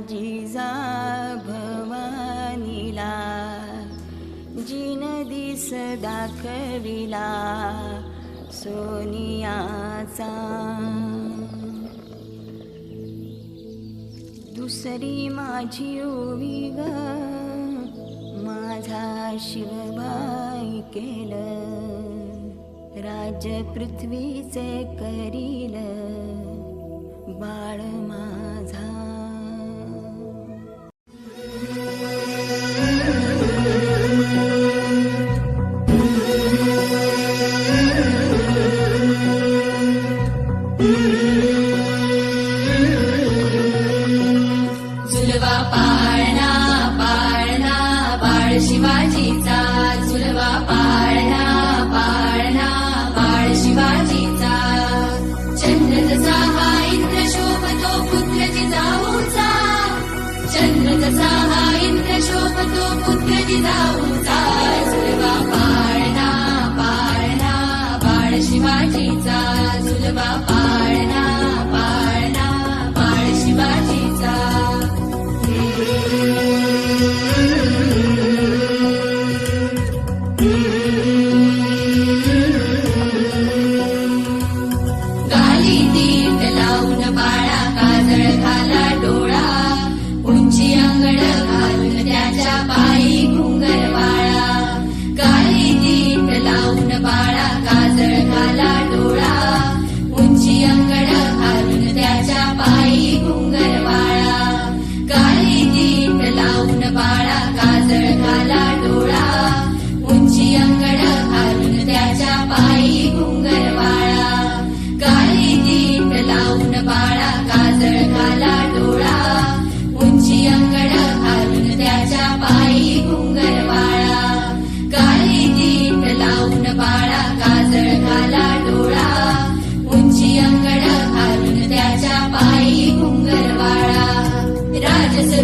जिजा भवानीला जिन दिस दाखविला सोनियाचा दुसरी माझी ओवी ग माझा शिवबाई केलं राज पृथ्वीचे करील बाळ माझा झुलवा पाळणा पाळणा बाळ शिवाजीचा झुलवा पाळणा पाळणा बाळ शिवाजीचा चंद्र जसा हा इंद्र शोभतो पुत्र जिजाऊचा चंद्र जसा हा इंद्र शोभतो पुत्र जिजाऊचा झुलवा पाळणा पाळणा बाळ शिवाजीचा झुलवा पाळणा पाळणा बाळ शिवाजीचा गाली दीट लावून बाळा काजळ घाला डोळा उंची अंगड घालून त्याच्या पायी घुंगर वाळा गाली दीट लावून बाळा काजळ घाला डोळा उंची अंगड घालून त्याच्या पायी घुंगर वाळा गाली दीट लावून बाळा काजळ घाला डोळा उंची अंगड घालून त्याच्या पायी घुंगर वाळा गाली दीट लावून बाळा काजळ घाला डोळा उंची अंगड घालून त्याच्या पायी घुंगर वाळा गाली दीट लावून बाळा काजळ घाला डोळा उंची अंगड घालून त्याच्या पायी घुंगर वाळा राजस